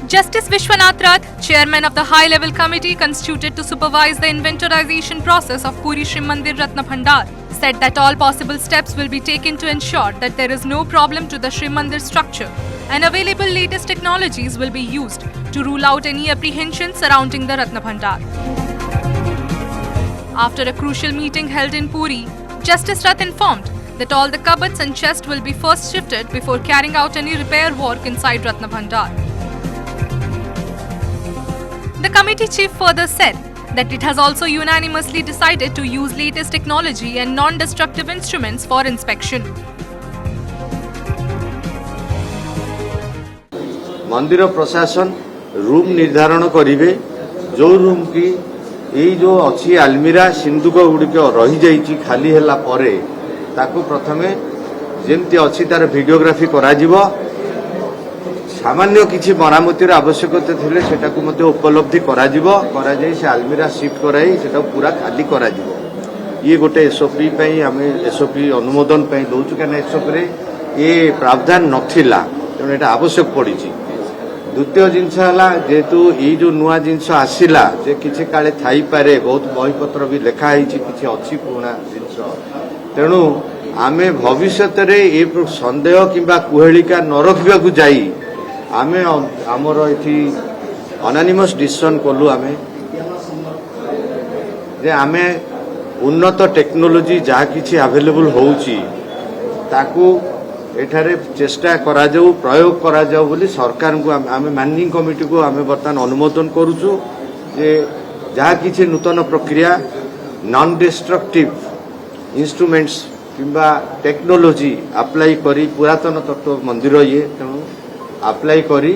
Justice Vishwanath Rath, chairman of the high-level committee constituted to supervise the inventorization process of Puri Shri Mandir Ratna Bhandar, said that all possible steps will be taken to ensure that there is no problem to the Shri Mandir structure and available latest technologies will be used to rule out any apprehension surrounding the Ratna Bhandar. After a crucial meeting held in Puri, Justice Rath informed that all the cupboards and chests will be first shifted before carrying out any repair work inside Ratna Bhandar. The committee chief further said that it has also unanimously decided to use latest technology and non-destructive instruments for inspection. मंदिर प्रशासन room निर्धारण करिवे जो room की यही जो अच्छी आलमीरा सिंधुक गुड़िक रही जाइछि खाली होला परे ताकू प्रथमे जेमती अच्छी तार वीडियोग्राफी करा जिवो सामान्य किछि मरामतीर आवश्यकता थिले सेटा को मध्ये उपलब्धि करा जिवो करा जाई से आलमीरा शिफ्ट कराई सेटा पूरा खाली करा जिवो ये गोटे एसओपी पई आमे एसओपी अनुमोदन पई दोछु कने एसओपी रे ये प्रावधान नथिला तेणु एटा आवश्यक पड़िछि। द्वितीय जिनस है जेहेतु ये जो नुआ जिनस आसला जे किसी काले थाई पारे बहुत बहीपत्र भी लिखाई किसी अच्छी पुराना जिनस तेणु आमे भविष्य ये सन्देह किंबा कुहेलिका न रखा जाई आमे आमर ये अनानिमस डिसीजन कलु आमे जे आमे उन्नत टेक्नोलोजी जहाँ किसी अवेलेबल होउची ताकू एठारे चेष्टा करा जाऊ प्रयोग करा जाऊ बोली सरकार को आमे मैनेजिंग कमिटी को आमे बर्तमान अनुमोदन करूछु जे जहाँ किसी नूतन प्रक्रिया नॉन डिस्ट्रक्टिव इंस्ट्रूमेंट्स किंबा टेक्नोलोजी अप्लाई करी पुरातन तत्व मंदिर ये तेणु अप्लाई करी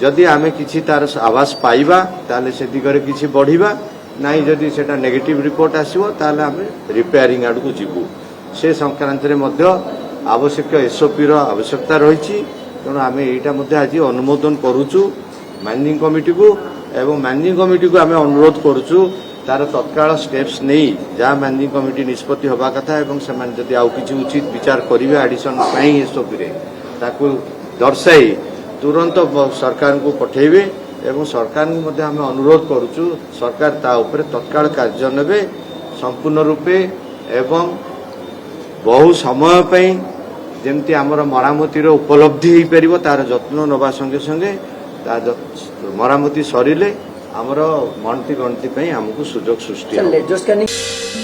जदि आमे किसी तार आवास पाइबा ताले से दिगरे किसी बढ़िबा नाही जदि सेटा नेगेटिव रिपोर्ट आसीबो ताले आमे रिपेयरिंग आड़ को जीवु से संक्रांत रे मध्य आवश्यक एसओपी आवश्यकता रही तेणु आम यहाँ आज अनुमोदन करुचु मैनेजिंग कमिटी को एवं मैनेजिंग कमिटी को आम अनुरोध करुचु तार तत्काल स्टेप्स नहीं जहाँ मैनेजिंग कमिटी निष्पत्ति हवा कथा एवं से जदि आउ किसी उचित विचार करेंगे एडिशन एसओपी रे ताकू दर्शाई तुरंत सरकार को पठेबे एवं सरकार को आम अनुरोध करुचु सरकार ता उपरे तत्काल कार्य नेबे संपूर्ण रूपे एवं बहु समय पई जेमती आमर मरामतीर उपलब्धि हो पार तार जत्न नवा संगे संगे मरामती सरिले आमर गणति आमको सुजोग सृष्टि।